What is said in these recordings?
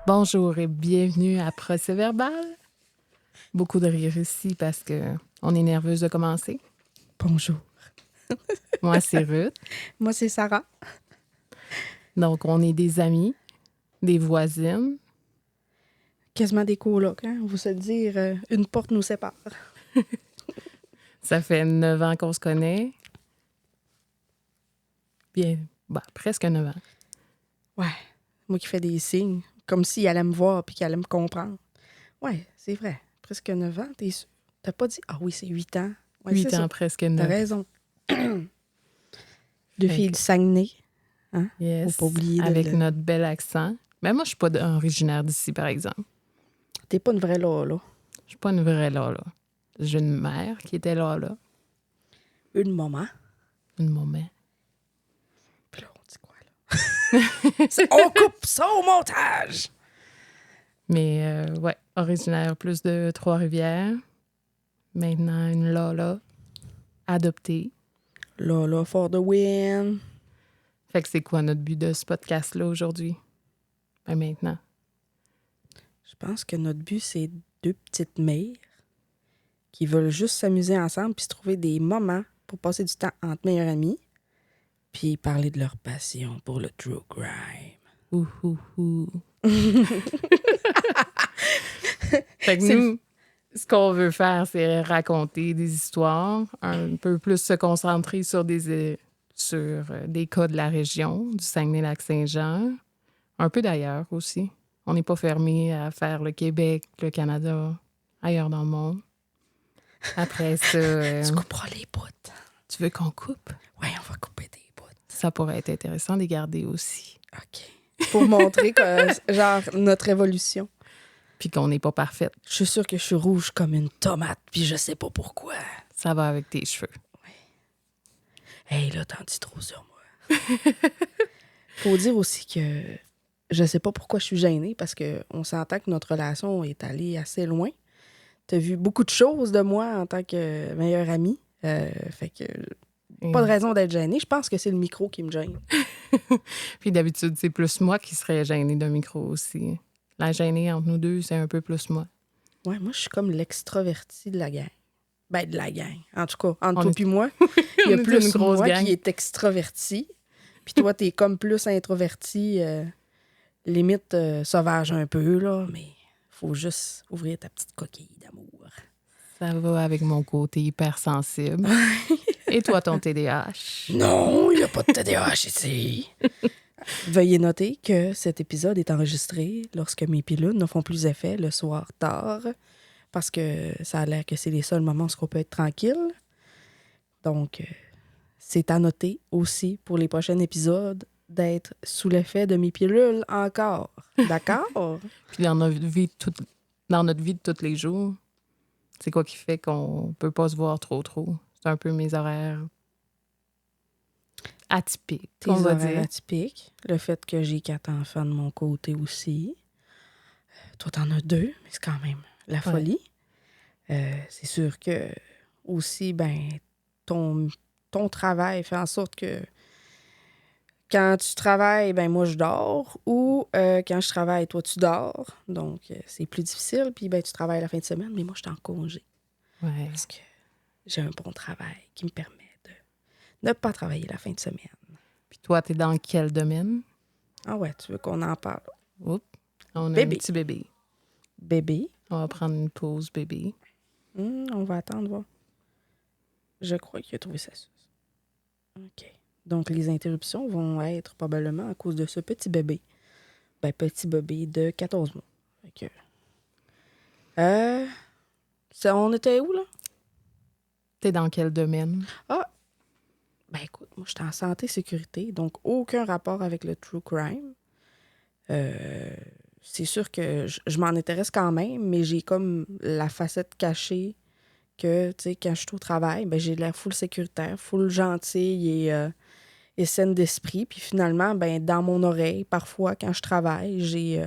Bonjour et bienvenue à Procès verbal. Beaucoup de rire ici parce que on est nerveuse de commencer. Bonjour. Moi, c'est Ruth. Moi, c'est Sarah. Donc, on est des amies, des voisines. Quasiment des colocs, hein? On va se le dire, une porte nous sépare. Ça fait 9 ans qu'on se connaît. Bien, presque 9 ans. Ouais. Moi qui fais des signes, comme s'il allait me voir puis qu'il allait me comprendre. Ouais, c'est vrai. Presque 9 ans, t'es sûr? T'as pas dit, ah oui, c'est 8 ans. Ouais, 8 c'est ans, ça. presque T'as 9. raison. Deux filles que- du Saguenay. Hein? Yes, Faut pas oublier avec notre bel accent. Mais moi, je suis pas originaire d'ici, par exemple. T'es pas une vraie là. Je suis pas une vraie là. J'ai une mère qui était là. Une maman. Une maman. Puis là, on dit quoi, là? On coupe ça au montage! Mais ouais, originaire plus de Trois-Rivières. Maintenant, une Lala adoptée. Là, for the win. Fait que c'est quoi notre but de ce podcast-là aujourd'hui? Ben maintenant. Je pense que notre but, c'est deux petites mères qui veulent juste s'amuser ensemble puis se trouver des moments pour passer du temps entre meilleurs amis puis parler de leur passion pour le true crime. Ouh. Fait que nous, ce qu'on veut faire, c'est raconter des histoires, un peu plus se concentrer sur des cas de la région, du Saguenay-Lac-Saint-Jean, un peu d'ailleurs aussi. On n'est pas fermé à faire le Québec, le Canada, ailleurs dans le monde. Après ça... Tu couperas les bouts. Tu veux qu'on coupe? Oui, on va couper des bouts. Ça pourrait être intéressant de les garder aussi. OK. Pour montrer que, genre, notre évolution. Puis qu'on n'est pas parfaite. Je suis sûre que je suis rouge comme une tomate puis je sais pas pourquoi. Ça va avec tes cheveux. Hey, là, t'en dis trop sur moi. Faut dire aussi que je sais pas pourquoi je suis gênée parce qu'on s'entend que notre relation est allée assez loin. T'as vu beaucoup de choses de moi en tant que meilleure amie. Fait que pas de raison d'être gênée. Je pense que c'est le micro qui me gêne. Puis d'habitude, c'est plus moi qui serais gênée d'un micro aussi. La gênée entre nous deux, c'est un peu plus moi. Ouais, moi, je suis comme l'extraverti de la gang. Ben, de la gang. En tout cas, entre On toi est- et moi, il y a on est plus une grosse moi gang. qui est extraverti. Puis toi, t'es comme plus introverti, limite sauvage un peu, là. Mais faut juste ouvrir ta petite coquille d'amour. Ça va avec mon côté hypersensible. Et toi, ton TDAH? Non, il n'y a pas de TDAH ici. Veuillez noter que cet épisode est enregistré lorsque mes pilules ne font plus effet le soir tard, parce que ça a l'air que c'est les seuls moments où on peut être tranquille. Donc, c'est à noter aussi pour les prochains épisodes d'être sous l'effet de mes pilules encore. D'accord? Puis dans notre vie de tous les jours, c'est quoi qui fait qu'on peut pas se voir trop? C'est un peu mes horaires atypiques, Tes on va horaires dire. atypiques, le fait que j'ai 4 enfants de mon côté aussi. Toi, t'en as 2, mais c'est quand même la folie. C'est sûr que aussi, ben, ton travail fait en sorte que quand tu travailles, ben moi, je dors. Ou quand je travaille, toi, tu dors. Donc, c'est plus difficile. Puis, ben, tu travailles la fin de semaine, mais moi, je suis en congé. Ouais. Parce que j'ai un bon travail qui me permet de ne pas travailler la fin de semaine. Puis toi, t'es dans quel domaine? Ah ouais, tu veux qu'on en parle? Oups, on a Bébé. un petit bébé. Bébé. On va prendre une pause bébé. On va attendre, voir. Je crois qu'il a trouvé sa sauce. OK. Donc, les interruptions vont être probablement à cause de ce petit bébé. Ben, petit bébé de 14 mois. Fait que... on était où, là? T'es dans quel domaine? Ben, écoute, moi, j'étais en santé-sécurité, donc aucun rapport avec le true crime. C'est sûr que je m'en intéresse quand même, mais j'ai comme la facette cachée que, tu sais, quand je suis au travail, ben, j'ai l'air full sécuritaire, full gentille et saine d'esprit. Puis finalement, ben, dans mon oreille, parfois, quand je travaille, j'ai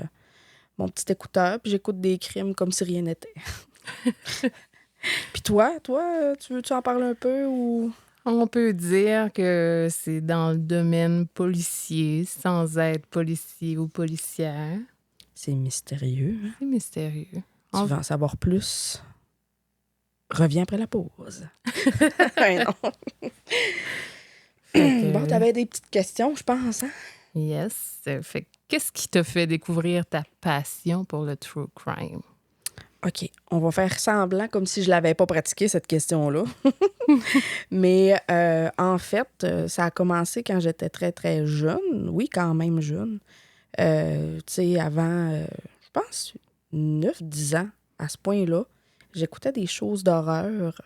mon petit écouteur, puis j'écoute des crimes comme si rien n'était. Puis toi, tu veux-tu en parler un peu ou... On peut dire que c'est dans le domaine policier, sans être policier ou policière. C'est mystérieux. Hein? C'est mystérieux. Tu veux en savoir plus? Reviens après la pause. Ouais, non. Bon, t'avais des petites questions, je pense, hein? Yes. Fait que qu'est-ce qui t'a fait découvrir ta passion pour le true crime? OK, on va faire semblant comme si je l'avais pas pratiqué, cette question-là. Mais en fait, ça a commencé quand j'étais très, très jeune. Oui, quand même jeune. Tu sais, avant, je pense, 9-10 ans, à ce point-là, j'écoutais des choses d'horreur.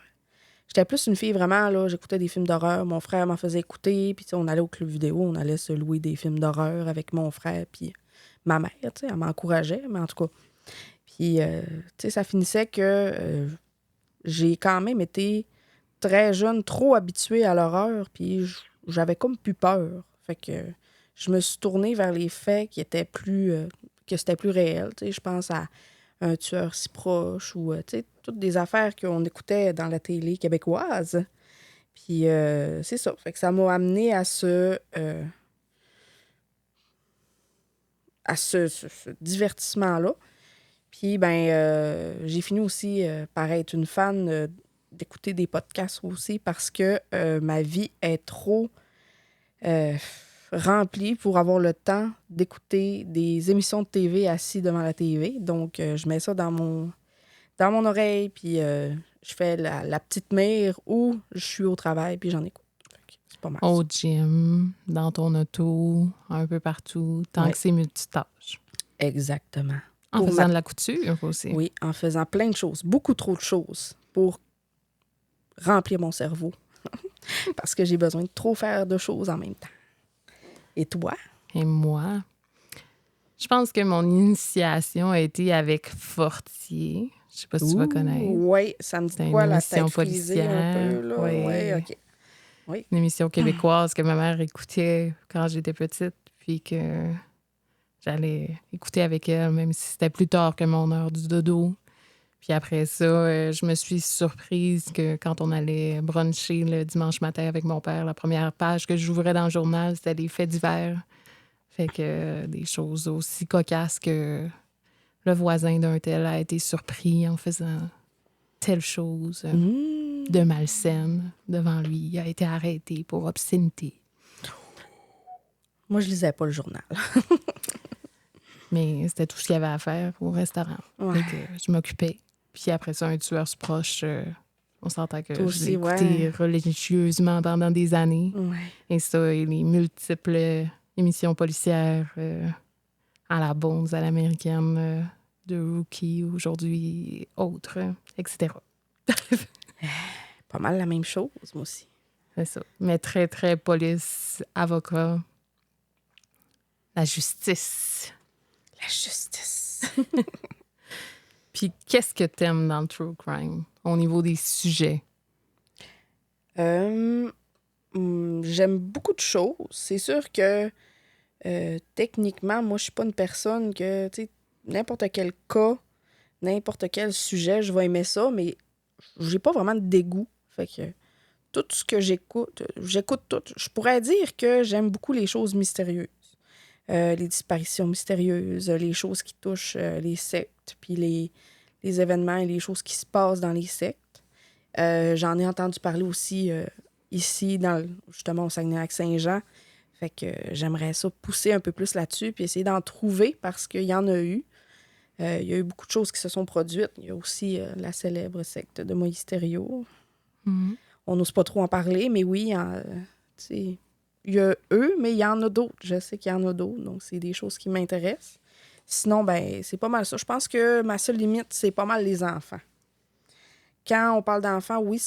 J'étais plus une fille vraiment, là, j'écoutais des films d'horreur. Mon frère m'en faisait écouter, puis tu sais, on allait au club vidéo, on allait se louer des films d'horreur avec mon frère, puis ma mère, tu sais, elle m'encourageait, mais en tout cas. Puis, tu sais, ça finissait que j'ai quand même été très jeune, trop habituée à l'horreur, puis j'avais comme plus peur. Fait que je me suis tournée vers les faits qui étaient plus... que c'était plus réel. Tu sais, je pense à Un tueur si proche ou, tu sais, toutes des affaires qu'on écoutait dans la télé québécoise. Puis c'est ça. Fait que ça m'a amené à ce divertissement-là. Puis, ben, j'ai fini aussi par être une fan d'écouter des podcasts aussi parce que ma vie est trop remplie pour avoir le temps d'écouter des émissions de TV assis devant la TV. Donc, je mets ça dans mon oreille, puis je fais la petite mire ou je suis au travail, puis j'en écoute. C'est pas mal. Au gym, dans ton auto, un peu partout, tant que c'est multitâche. Exactement. En faisant de la couture aussi. Oui, en faisant plein de choses, beaucoup trop de choses pour remplir mon cerveau. Parce que j'ai besoin de trop faire de choses en même temps. Et toi? Et moi, je pense que mon initiation a été avec Fortier. Je sais pas si tu vas connaître. Oui, ça me dit quoi, la tête frisée un peu, là? Oui, OK. Oui. Une émission québécoise que ma mère écoutait quand j'étais petite, puis que j'allais écouter avec elle, même si c'était plus tard que mon heure du dodo. Puis après ça, je me suis surprise que quand on allait bruncher le dimanche matin avec mon père, la première page que j'ouvrais dans le journal, c'était des faits divers. Fait que des choses aussi cocasses que le voisin d'un tel a été surpris en faisant telle chose de malsaine devant lui. Il a été arrêté pour obscénité. Moi, je lisais pas le journal. Mais c'était tout ce qu'il y avait à faire au restaurant. Ouais. Fait que je m'occupais. Puis après ça, Un tueur se proche, on s'entend que Toi je aussi, l'ai écouté religieusement pendant des années. Ouais. Et ça, et les multiples émissions policières à la Bonds, à l'américaine, de Rookie, aujourd'hui, autres, etc. Pas mal la même chose, moi aussi. C'est ça. Mais très, très police, avocat, la justice. La justice. Puis qu'est-ce que t'aimes dans le true crime au niveau des sujets? J'aime beaucoup de choses. C'est sûr que techniquement, moi, je suis pas une personne que, tu sais, n'importe quel cas, n'importe quel sujet, je vais aimer ça, mais j'ai pas vraiment de dégoût. Fait que tout ce que j'écoute tout. Je pourrais dire que j'aime beaucoup les choses mystérieuses. Les disparitions mystérieuses, les choses qui touchent les sectes, puis les événements et les choses qui se passent dans les sectes. J'en ai entendu parler aussi ici, justement, au Saguenay-Lac-Saint-Jean. Fait que j'aimerais ça pousser un peu plus là-dessus puis essayer d'en trouver parce qu'il y en a eu. Il y a eu beaucoup de choses qui se sont produites. Il y a aussi la célèbre secte de Moïse Thériault. Mm-hmm. On n'ose pas trop en parler, mais oui, il y a eux, mais il y en a d'autres. Je sais qu'il y en a d'autres, donc c'est des choses qui m'intéressent. Sinon, ben c'est pas mal ça. Je pense que ma seule limite, c'est pas mal les enfants. Quand on parle d'enfants, oui,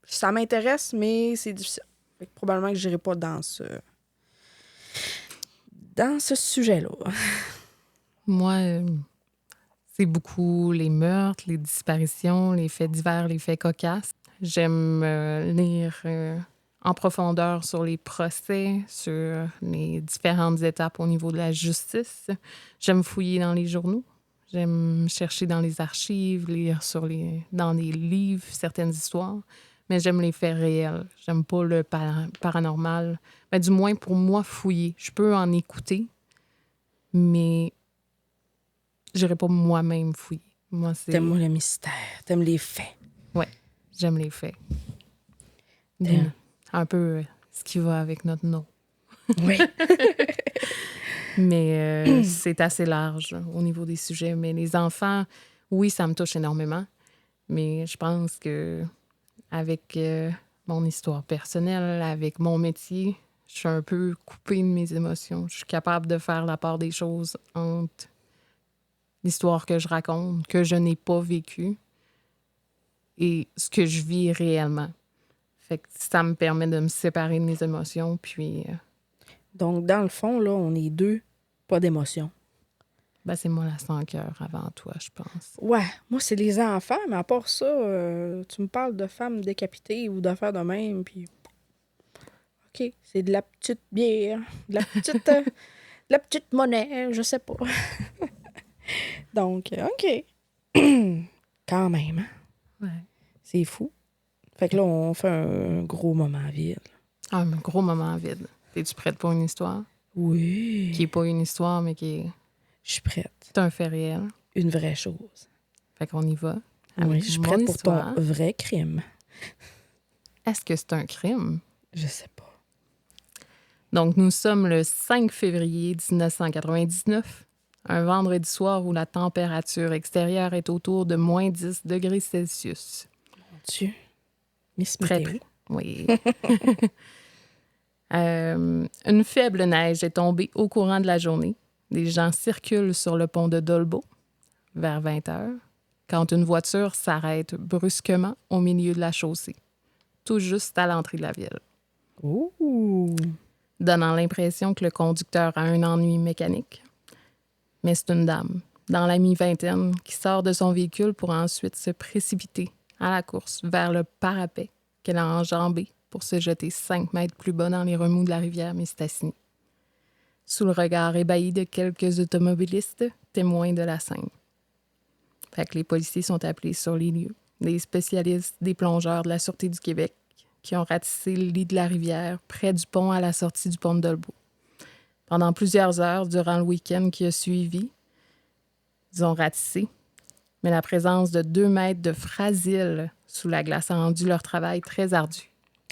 ça m'intéresse, mais c'est difficile. Fait que probablement que je n'irai pas dans ce sujet-là. Moi, c'est beaucoup les meurtres, les disparitions, les faits divers, les faits cocasses. J'aime lire en profondeur sur les procès, sur les différentes étapes au niveau de la justice. J'aime fouiller dans les journaux. J'aime chercher dans les archives, lire dans les livres certaines histoires. Mais j'aime les faits réels. J'aime pas le paranormal. Mais du moins, pour moi, fouiller. Je peux en écouter, mais j'irai pas moi-même fouiller. Moi, c'est... T'aimes le mystère, t'aimes les faits. Ouais, j'aime les faits. Un peu ce qui va avec notre nom. Oui. Mais c'est assez large au niveau des sujets. Mais les enfants, oui, ça me touche énormément. Mais je pense que avec mon histoire personnelle, avec mon métier, je suis un peu coupée de mes émotions. Je suis capable de faire la part des choses entre l'histoire que je raconte, que je n'ai pas vécue, et ce que je vis réellement. Fait que ça me permet de me séparer de mes émotions, puis... Donc, dans le fond, là, on est deux, pas d'émotion. Ben, c'est moi la sans-cœur avant toi, je pense. Ouais, moi, c'est les enfants, mais à part ça, tu me parles de femmes décapitées ou d'affaires de même, puis... OK, c'est de la petite bière, de la petite monnaie, je sais pas. Donc, OK. Quand même, hein? Ouais. C'est fou. Fait que là, on fait un gros moment vide. Un gros moment vide. Es-tu prête pour une histoire? Oui. Qui n'est pas une histoire, mais qui est... Je suis prête. C'est un fait réel. Une vraie chose. Fait qu'on y va. Oui, je suis mon prête histoire. pour ton vrai crime. Est-ce que c'est un crime? Je sais pas. Donc, nous sommes le 5 février 1999, un vendredi soir où la température extérieure est autour de moins 10 degrés Celsius. Mon Dieu. Miss Très Météo. Oui. Une faible neige est tombée au courant de la journée. Les gens circulent sur le pont de Dolbeau vers 20 heures quand une voiture s'arrête brusquement au milieu de la chaussée, tout juste à l'entrée de la ville, Ouh! donnant l'impression que le conducteur a un ennui mécanique. Mais c'est une dame, dans la mi-vingtaine, qui sort de son véhicule pour ensuite se précipiter à la course vers le parapet qu'elle a enjambé pour se jeter 5 mètres plus bas dans les remous de la rivière Mistassini, sous le regard ébahi de quelques automobilistes témoins de la scène. Fait que les policiers sont appelés sur les lieux. Des spécialistes, des plongeurs de la Sûreté du Québec qui ont ratissé le lit de la rivière près du pont à la sortie du pont de Dolbeau. Pendant plusieurs heures, durant le week-end qui a suivi, ils ont ratissé. Mais la présence de 2 mètres de frasile sous la glace a rendu leur travail très ardu.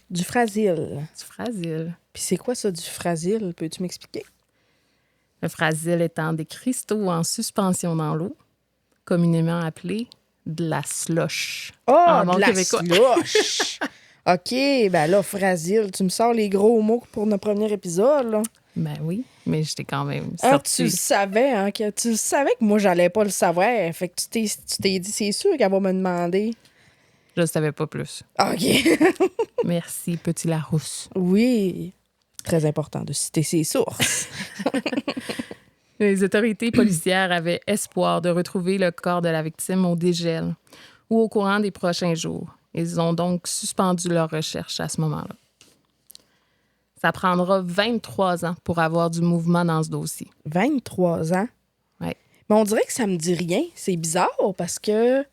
Du frasile. Du frasile. Puis c'est quoi ça, du frasile? Peux-tu m'expliquer? Le frasile étant des cristaux en suspension dans l'eau, communément appelés de la slush. Oh, En bon de la québécois. slush! OK, ben là, frasile, tu me sors les gros mots pour notre premier épisode, là. Ben oui, mais j'étais quand même Hein, sortie. tu le savais, hein, que tu savais que moi, j'allais pas le savoir. Fait que tu t'es dit, c'est sûr qu'elle va me demander. Je ne savais pas plus. OK. Merci, petit Larousse. Oui. Très important de citer ses sources. Les autorités policières avaient espoir de retrouver le corps de la victime au dégel ou au courant des prochains jours. Ils ont donc suspendu leur recherche à ce moment-là. Ça prendra 23 ans pour avoir du mouvement dans ce dossier. 23 ans. Ouais. Mais on dirait que ça me dit rien. C'est bizarre parce que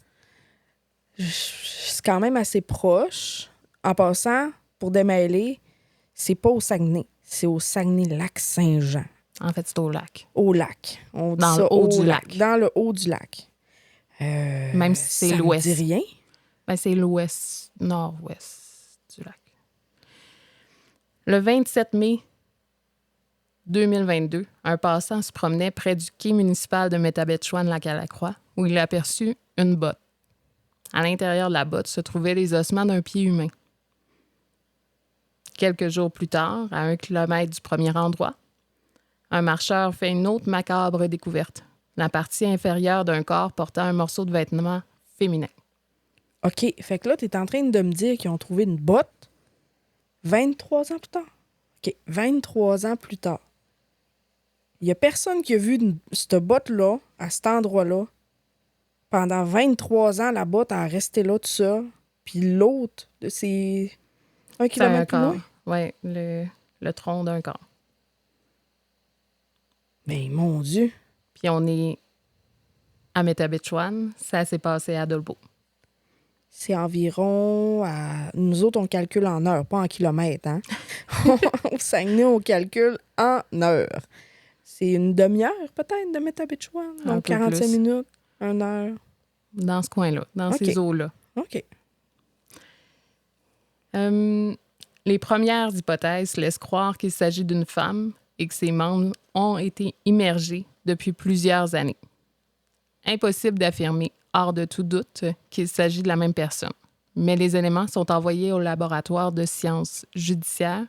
c'est quand même assez proche. En passant, pour démêler, c'est pas au Saguenay. C'est au Saguenay-Lac-Saint-Jean. En fait, c'est au lac. Au lac. On dit Dans ça le haut au du lac. lac. Dans le haut du lac. Même si c'est ça l'ouest. me dit rien. Ben, c'est l'ouest, nord-ouest du lac. Le 27 mai 2022, un passant se promenait près du quai municipal de Métabetchouan-Lac-à-la-Croix où il aperçut une botte. À l'intérieur de la botte se trouvaient les ossements d'un pied humain. Quelques jours plus tard, à 1 kilomètre du premier endroit, un marcheur fait une autre macabre découverte. La partie inférieure d'un corps portant un morceau de vêtement féminin. OK. Fait que là, t'es en train de me dire qu'ils ont trouvé une botte 23 ans plus tard. OK. 23 ans plus tard. Il y a personne qui a vu cette botte-là, à cet endroit-là. Pendant 23 ans, la botte a resté là tout ça. Puis l'autre, c'est 1 C'est un kilomètre plus corps. loin. Oui, le tronc d'un corps. Mais mon Dieu. Puis on est à Métabetchouan. Ça s'est passé à Dolbeau. C'est environ à... Nous autres, on calcule en heures, pas en kilomètres, hein? Au Saguenay, on calcule en heures. c'est une demi-heure peut-être de Métabetchouan. Un Donc peu 45 plus. minutes, 1 heure. Dans ce coin-là, dans OK. ces eaux-là. OK. Les premières hypothèses laissent croire qu'il s'agit d'une femme et que ses membres ont été immergés depuis plusieurs années. Impossible d'affirmer, hors de tout doute, qu'il s'agit de la même personne. Mais les éléments sont envoyés au laboratoire de sciences judiciaires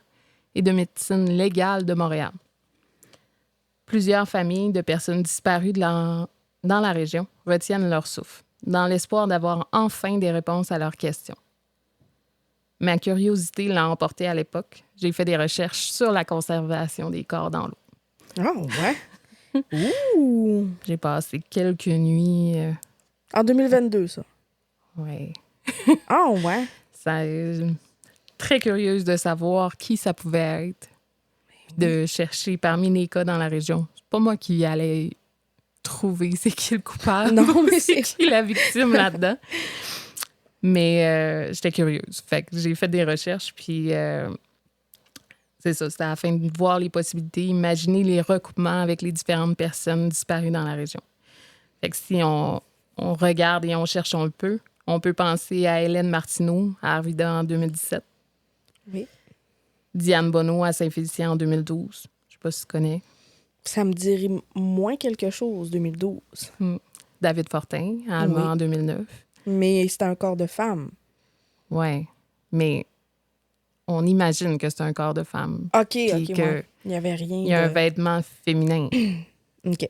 et de médecine légale de Montréal. Plusieurs familles de personnes disparues dans la région retiennent leur souffle, dans l'espoir d'avoir enfin des réponses à leurs questions. Ma curiosité l'a emporté à l'époque. J'ai fait des recherches sur la conservation des corps dans l'eau. Oh, ouais. Ouh! J'ai passé quelques nuits. En 2022, ça. Ouais. Oh, ouais. Très curieuse de savoir qui ça pouvait être, de chercher parmi les cas dans la région. C'est pas moi qui allais trouver c'est qui le coupable, Non, mais c'est qui la victime là-dedans. Mais j'étais curieuse. Fait que j'ai fait des recherches, puis c'est ça, c'était afin de voir les possibilités, imaginer les recoupements avec les différentes personnes disparues dans la région. Fait que si on regarde et on cherche un peu, on peut penser à Hélène Martineau, à Arvida en 2017. Oui. Diane Bonneau à Saint-Félicien en 2012. Je sais pas si tu connais. Ça me dirait moins quelque chose, 2012. David Fortin à Alma en 2009. Mais c'était un corps de femme. Ouais, mais on imagine que c'est un corps de femme. OK, puis OK, que ouais. Il n'y avait rien il y a un vêtement féminin. OK.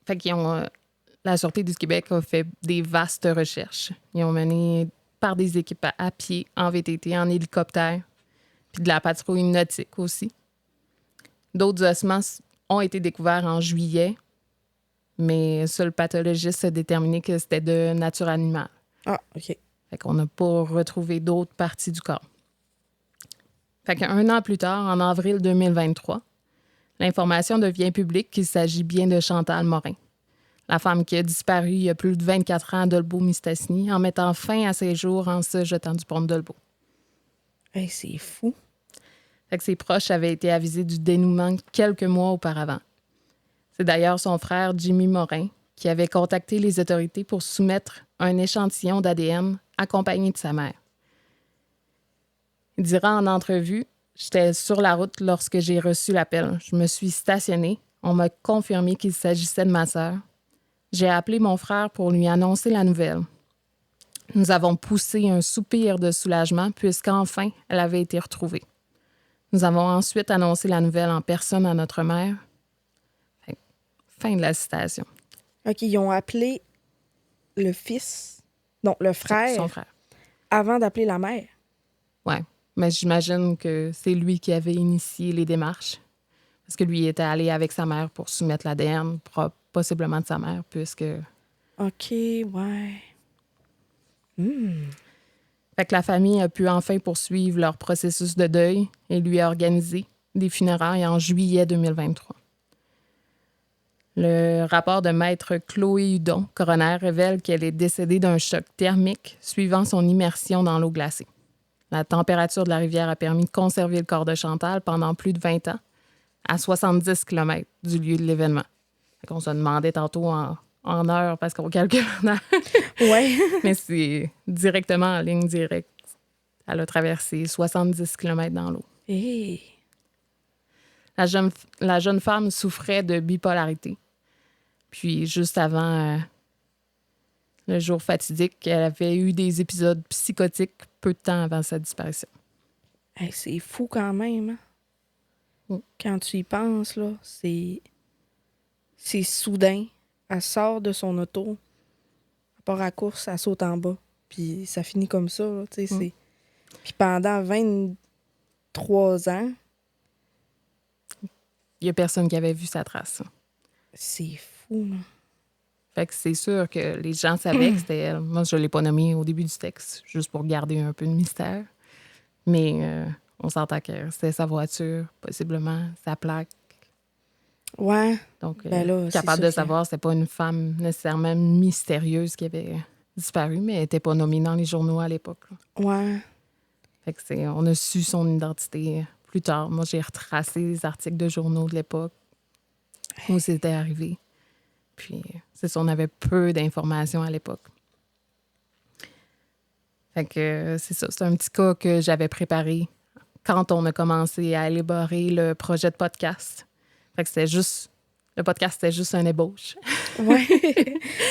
Fait qu'ils ont... la Sûreté du Québec a fait des vastes recherches. Ils ont mené par des équipes à pied, en VTT, en hélicoptère, puis de la patrouille nautique aussi. D'autres ossements ont été découverts en juillet, mais seul pathologiste a déterminé que c'était de nature animale. Ah, OK. Fait qu'on n'a pas retrouvé d'autres parties du corps. Fait qu'un an plus tard, en avril 2023, l'information devient publique qu'il s'agit bien de Chantal Morin, la femme qui a disparu il y a plus de 24 ans à Dolbeau-Mistassini en mettant fin à ses jours en se jetant du pont de Dolbeau. Hey, c'est fou. Fait que ses proches avaient été avisés du dénouement quelques mois auparavant. C'est d'ailleurs son frère Jimmy Morin qui avait contacté les autorités pour soumettre un échantillon d'ADN accompagné de sa mère. Il dira en entrevue « J'étais sur la route lorsque j'ai reçu l'appel. Je me suis stationnée. On m'a confirmé qu'il s'agissait de ma sœur. J'ai appelé mon frère pour lui annoncer la nouvelle. Nous avons poussé un soupir de soulagement puisqu'enfin, elle avait été retrouvée. Nous avons ensuite annoncé la nouvelle en personne à notre mère. » Fin de la citation. OK, ils ont appelé le fils, non, le frère, Son frère. avant d'appeler la mère. Ouais. Mais j'imagine que c'est lui qui avait initié les démarches. Parce que lui était allé avec sa mère pour soumettre l'ADN, possiblement de sa mère, puisque... OK, ouais. Fait que la famille a pu enfin poursuivre leur processus de deuil et lui a organisé des funérailles en juillet 2023. Le rapport de maître Chloé Hudon, coroner, révèle qu'elle est décédée d'un choc thermique suivant son immersion dans l'eau glacée. La température de la rivière a permis de conserver le corps de Chantal pendant plus de 20 ans, à 70 km du lieu de l'événement. On se demandait tantôt en heures, parce qu'on calcule en heures. Ouais. Mais c'est directement en ligne directe. Elle a traversé 70 km dans l'eau. Hey. La jeune femme souffrait de bipolarité. Puis, juste avant le jour fatidique, elle avait eu des épisodes psychotiques peu de temps avant sa disparition. Hey, c'est fou quand même. Hein? Quand tu y penses, là, c'est soudain. Elle sort de son auto, elle part à course, elle saute en bas. Puis ça finit comme ça. Là, c'est... Puis pendant 23 ans... Il n'y a personne qui avait vu sa trace. C'est fou, là. Fait que c'est sûr que les gens savaient que c'était elle. Moi, je ne l'ai pas nommée au début du texte, juste pour garder un peu de mystère. Mais on s'entend que c'était sa voiture, possiblement sa plaque. Ouais. Donc, Ben là, capable de savoir, c'était pas une femme nécessairement mystérieuse qui avait disparu, mais elle n'était pas nommée dans les journaux à l'époque. Là. Ouais. Fait que on a su son identité plus tard. Moi, j'ai retracé les articles de journaux de l'époque où c'était arrivé. Puis, c'est ça, on avait peu d'informations à l'époque. Fait que c'est ça, c'est un petit cas que j'avais préparé quand on a commencé à élaborer le projet de podcast. Fait que le podcast, c'était juste un ébauche. Ouais.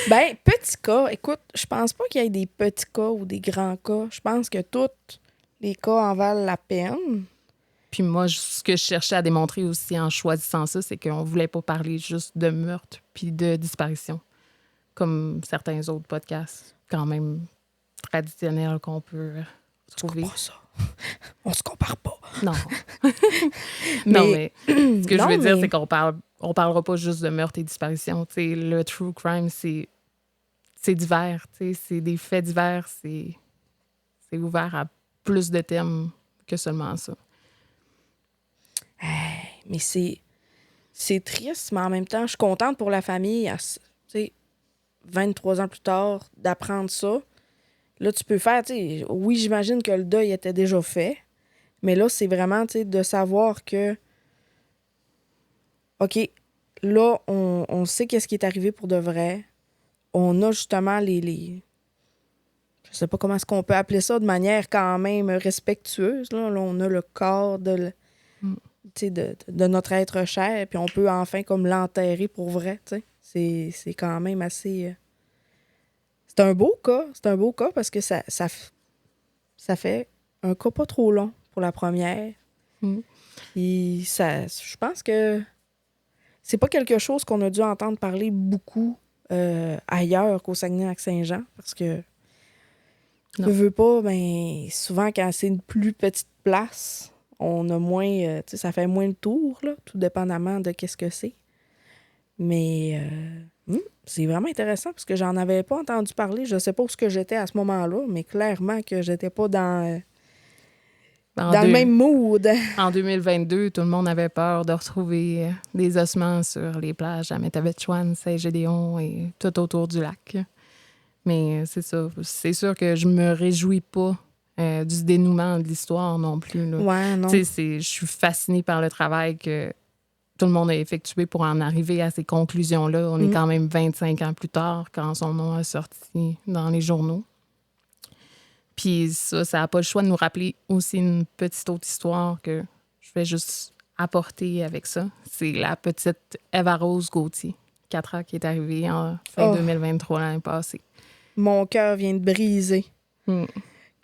Ben, petit cas, écoute, je pense pas qu'il y ait des petits cas ou des grands cas. Je pense que tous les cas en valent la peine. Puis moi, ce que je cherchais à démontrer aussi en choisissant ça, c'est qu'on voulait pas parler juste de meurtre puis de disparition, comme certains autres podcasts quand même traditionnels qu'on peut trouver. C'est pas ça. On se compare pas. Non. Non, mais ce que je veux dire, c'est on parlera pas juste de meurtre et disparition. T'sais, le true crime, c'est divers. C'est des faits divers. C'est ouvert à plus de thèmes que seulement ça. Mais c'est triste, mais en même temps, je suis contente pour la famille, 23 ans plus tard, d'apprendre ça. Là, tu peux faire, oui, j'imagine que le deuil était déjà fait, mais là, c'est vraiment, de savoir que, OK, là, on sait qu'est-ce qui est arrivé pour de vrai. On a justement je sais pas comment est-ce qu'on peut appeler ça de manière quand même respectueuse. Là, on a le corps de notre être cher, puis on peut enfin comme l'enterrer pour vrai. C'est quand même assez... C'est un beau cas. C'est un beau cas parce que ça fait un cas pas trop long pour la première. Puis je pense que c'est pas quelque chose qu'on a dû entendre parler beaucoup ailleurs qu'au Saguenay-Lac-Saint-Jean, parce que veux pas, ben souvent quand c'est une plus petite place, on a moins, ça fait moins le tour, là, tout dépendamment de qu'est-ce que c'est. Mais c'est vraiment intéressant parce que j'en avais pas entendu parler. Je sais pas où j'étais à ce moment-là, mais clairement que j'étais pas dans le même mood. En 2022, tout le monde avait peur de retrouver des ossements sur les plages à Métabetchouan, Saint-Gédéon et tout autour du lac. Mais c'est ça. C'est sûr que je me réjouis pas du dénouement de l'histoire non plus. Là. Ouais, non. Je suis fascinée par le travail que tout le monde a effectué pour en arriver à ces conclusions-là. On est quand même 25 ans plus tard quand son nom a sorti dans les journaux. Puis ça n'a pas le choix de nous rappeler aussi une petite autre histoire que je vais juste apporter avec ça. C'est la petite Eva-Rose Gauthier, 4 ans, qui est arrivée en fin 2023, l'année passée. Mon cœur vient de briser.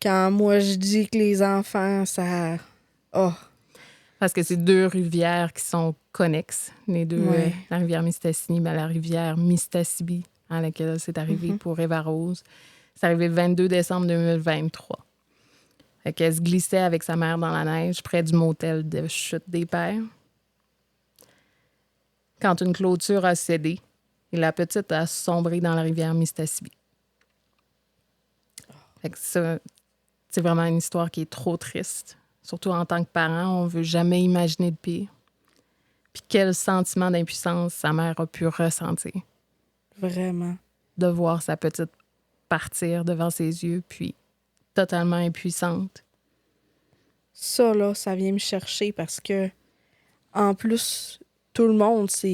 Quand moi, je dis que les enfants, ça... Parce que c'est deux rivières qui sont connexes. Les deux, la rivière Mistassini, mais la rivière Mistassini, à laquelle c'est arrivé pour Eva-Rose. C'est arrivé le 22 décembre 2023. Fait qu'elle se glissait avec sa mère dans la neige près du motel de Chute des Pères. Quand une clôture a cédé, et la petite a sombré dans la rivière Mistassini. Fait que ça, c'est vraiment une histoire qui est trop triste. Surtout en tant que parent, on veut jamais imaginer de pire. Puis quel sentiment d'impuissance sa mère a pu ressentir. Vraiment. De voir sa petite partir devant ses yeux, puis totalement impuissante. Ça, là, ça vient me chercher parce que, en plus, tout le monde, ça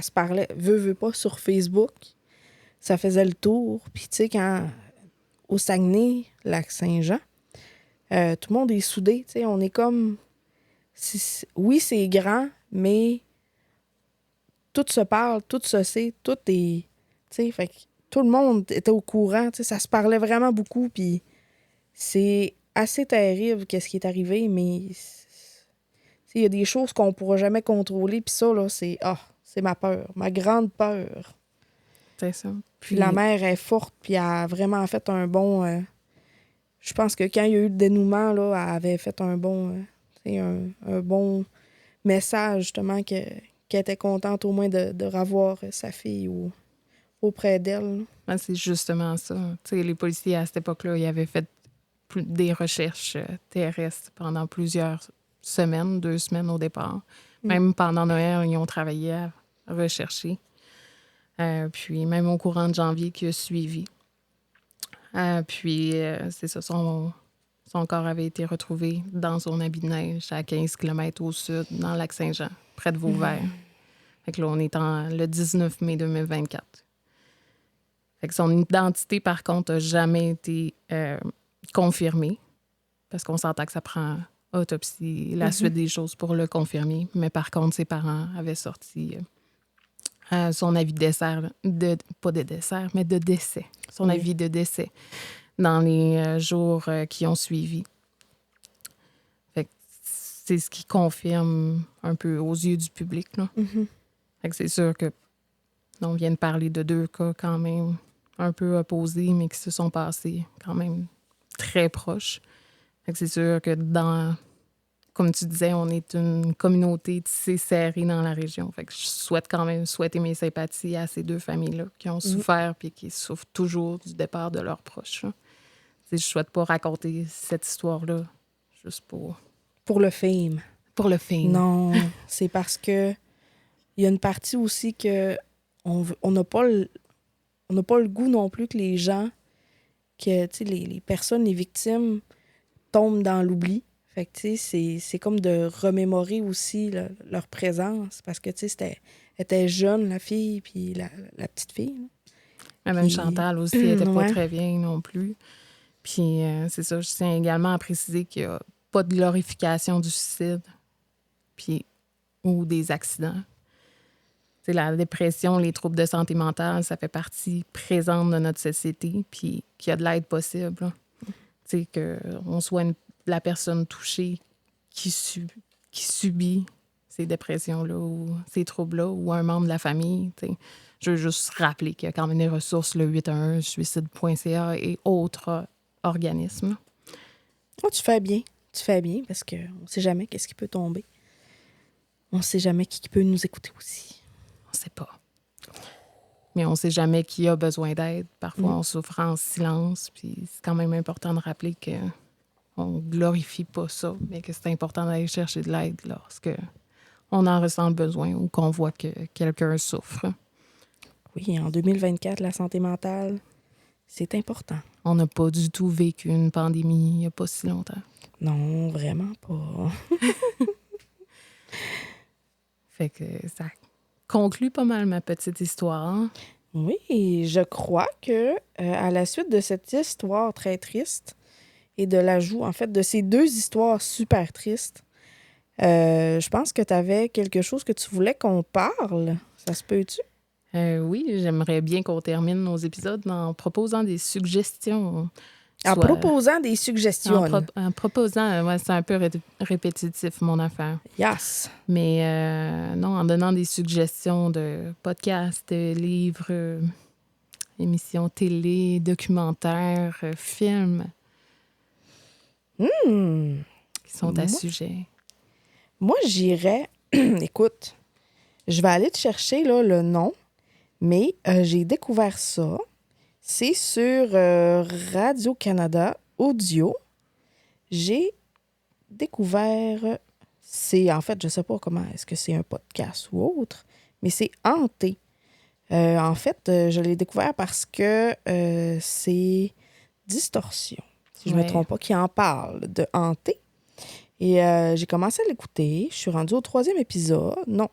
se parlait, veut pas, sur Facebook. Ça faisait le tour. Puis, tu sais, quand, au Saguenay, Lac-Saint-Jean, tout le monde est soudé, tu sais, on est comme... Oui, c'est grand, mais tout se parle, tout se sait, tout est... Tu sais, fait que tout le monde était au courant, tu sais, ça se parlait vraiment beaucoup, puis c'est assez terrible qu'est-ce qui est arrivé, mais il y a des choses qu'on pourra jamais contrôler, puis ça, là, c'est ma peur, ma grande peur. C'est ça. Puis la mère est forte, puis elle a vraiment fait un bon... je pense que quand il y a eu le dénouement, là, elle avait fait un bon... un bon message, justement, qu'elle était contente au moins de revoir sa fille auprès d'elle. Ben, c'est justement ça. T'sais, les policiers, à cette époque-là, ils avaient fait des recherches terrestres pendant plusieurs semaines, 2 semaines au départ. Même pendant Noël, ils ont travaillé à rechercher. Puis même au courant de janvier qui a suivi. Puis c'est ça, Son corps avait été retrouvé dans son habit de neige à 15 km au sud, dans le lac Saint-Jean, près de Vauvert. Fait que là, on est le 19 mai 2024. Fait que son identité, par contre, n'a jamais été confirmée, parce qu'on s'entend que ça prend autopsie, la suite des choses pour le confirmer. Mais par contre, ses parents avaient sorti son avis de décès, pas de décès, mais de décès. Son avis de décès dans les jours qui ont suivi. Fait que c'est ce qui confirme un peu aux yeux du public, là. Fait que c'est sûr que on vient de parler de 2 cas quand même un peu opposés, mais qui se sont passés quand même très proches. Fait que c'est sûr que comme tu disais, on est une communauté tissée serrée dans la région. Fait que je souhaite quand même souhaiter mes sympathies à ces 2 familles-là qui ont souffert puis qui souffrent toujours du départ de leurs proches, là. Je souhaite pas raconter cette histoire-là juste Pour le fame. pour le film. Non, c'est parce que il y a une partie aussi que on n'a pas le goût non plus que les gens, que les personnes, les victimes tombent dans l'oubli. Fait que tu sais, c'est comme de remémorer aussi leur présence parce que tu sais, elle était jeune, la fille, puis la petite fille. Même Puis, Chantal aussi n'était pas ouais. très bien non plus. Puis c'est ça, je tiens également à préciser qu'il n'y a pas de glorification du suicide puis, ou des accidents. T'sais, la dépression, les troubles de santé mentale, ça fait partie présente de notre société, puis qu'il y a de l'aide possible. Qu'on soit la personne touchée qui subit ces dépressions-là ou ces troubles-là, ou un membre de la famille. T'sais. Je veux juste rappeler qu'il y a quand même des ressources, le 811, suicide.ca et autres organismes. Oh, tu fais bien. Tu fais bien parce qu'on ne sait jamais qu'est-ce qui peut tomber. On ne sait jamais qui peut nous écouter aussi. On sait pas. Mais on sait jamais qui a besoin d'aide. Parfois, on souffre en silence. Puis c'est quand même important de rappeler qu'on glorifie pas ça, mais que c'est important d'aller chercher de l'aide lorsque on en ressent le besoin ou qu'on voit que quelqu'un souffre. Oui, en 2024, la santé mentale, c'est important. On n'a pas du tout vécu une pandémie il n'y a pas si longtemps. Non, vraiment pas. Fait que ça conclut pas mal ma petite histoire. Oui, je crois que à la suite de cette histoire très triste et de l'ajout, en fait, de ces 2 histoires super tristes, je pense que tu avais quelque chose que tu voulais qu'on parle. Ça se peut-tu? Oui, j'aimerais bien qu'on termine nos épisodes en proposant des suggestions. En proposant des suggestions. En proposant, ouais, c'est un peu répétitif, mon affaire. Yes. Mais non, en donnant des suggestions de podcasts, de livres, émissions télé, documentaires, films qui sont à sujet. Moi, j'irais... Écoute, je vais aller te chercher là, le nom, mais j'ai découvert ça. C'est sur Radio-Canada Audio. J'ai découvert... En fait, je sais pas comment, est-ce que c'est un podcast ou autre, mais c'est Hanté. En fait, je l'ai découvert parce que c'est Distorsion, si je ne me trompe pas, qui en parle de Hanté. Et j'ai commencé à l'écouter. Je suis rendue au 3e épisode. Non,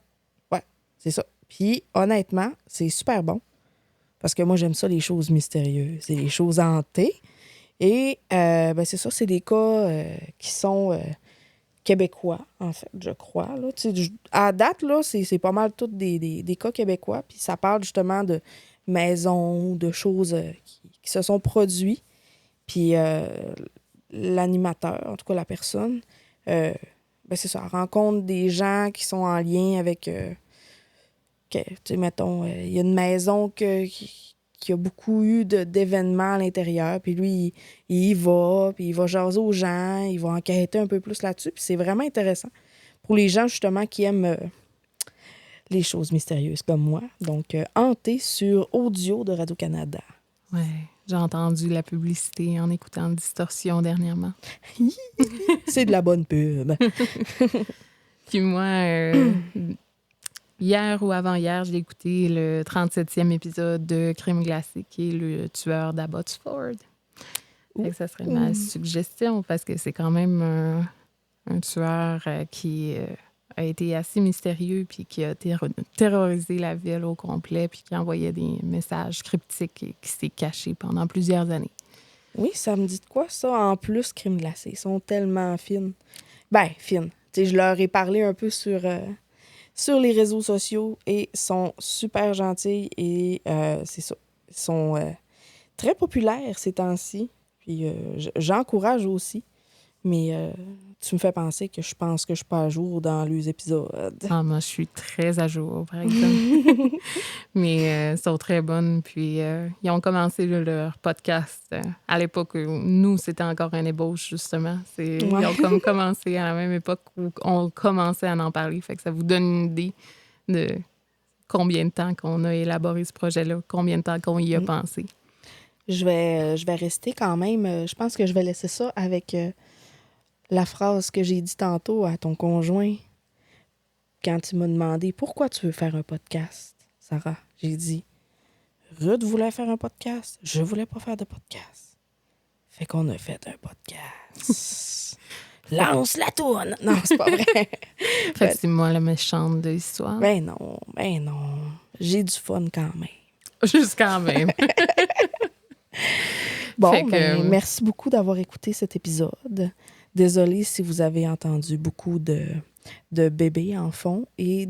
ouais, c'est ça. Puis, honnêtement, c'est super bon. Parce que moi, j'aime ça, les choses mystérieuses et les choses hantées. Et c'est ça, c'est des cas qui sont québécois, en fait, je crois. Là. À date, là, c'est pas mal tous des cas québécois. Puis ça parle justement de maisons, de choses qui se sont produites. Puis l'animateur, en tout cas la personne, c'est ça, rencontre des gens qui sont en lien avec... mettons, il y a une maison qui a beaucoup eu d'événements à l'intérieur, puis lui, il y va, puis il va jaser aux gens, il va enquêter un peu plus là-dessus, puis c'est vraiment intéressant pour les gens, justement, qui aiment les choses mystérieuses comme moi. Donc, Hanté sur Audio de Radio-Canada. Ouais, j'ai entendu la publicité en écoutant Distorsion dernièrement. C'est de la bonne pub. Puis moi... hier ou avant-hier, j'ai écouté le 37e épisode de Crime glacé, qui est le tueur d'Abbotsford. Fait que ça serait ma suggestion parce que c'est quand même un tueur qui a été assez mystérieux puis qui a terrorisé la ville au complet puis qui envoyait des messages cryptiques et qui s'est caché pendant plusieurs années. Oui, ça me dit de quoi, ça? En plus, Crime glacé, ils sont tellement fines. Ben, fines. Tu sais, je leur ai parlé un peu sur les réseaux sociaux et sont super gentils et c'est ça. Ils sont très populaires ces temps-ci. Puis j'encourage aussi. Mais tu me fais penser que je pense que je suis pas à jour dans les épisodes. Ah, moi, je suis très à jour, par exemple. Mais elles sont très bonnes. Puis, ils ont commencé leur podcast à l'époque où nous, c'était encore une ébauche, justement. Ils ont comme commencé à la même époque où on commençait à en parler. Fait que ça vous donne une idée de combien de temps qu'on a élaboré ce projet-là, combien de temps qu'on y a pensé. Je vais rester quand même. Je pense que je vais laisser ça avec la phrase que j'ai dit tantôt à ton conjoint quand tu m'as demandé pourquoi tu veux faire un podcast, Sarah. J'ai dit Ruth voulait faire un podcast. Je voulais pas faire de podcast. Fait qu'on a fait un podcast. Lance la tourne! Non, c'est pas vrai. Fait que c'est moi la méchante de l'histoire. Ben non. J'ai du fun quand même. Juste quand même. Bon, merci beaucoup d'avoir écouté cet épisode. Désolée si vous avez entendu beaucoup de bébés en fond et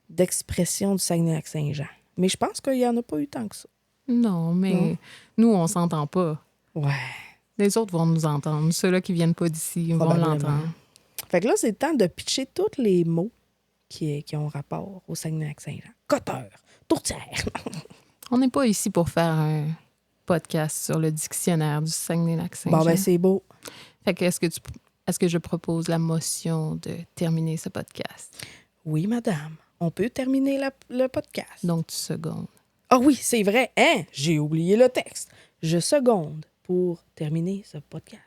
d'expressions du Saguenay-Lac-Saint-Jean. Mais je pense qu'il n'y en a pas eu tant que ça. Non, mais nous, on s'entend pas. Ouais. Les autres vont nous entendre. Ceux-là qui viennent pas d'ici vont l'entendre. Fait que là, c'est le temps de pitcher tous les mots qui ont rapport au Saguenay-Lac-Saint-Jean. Coteur, tourtière. On n'est pas ici pour faire un podcast sur le dictionnaire du Saguenay-Lac-Saint-Jean. Bon, ben c'est beau. Fait que est-ce que je propose la motion de terminer ce podcast? Oui, madame. On peut terminer le podcast. Donc, tu secondes. Ah oui, c'est vrai. Hein? J'ai oublié le texte. Je seconde pour terminer ce podcast.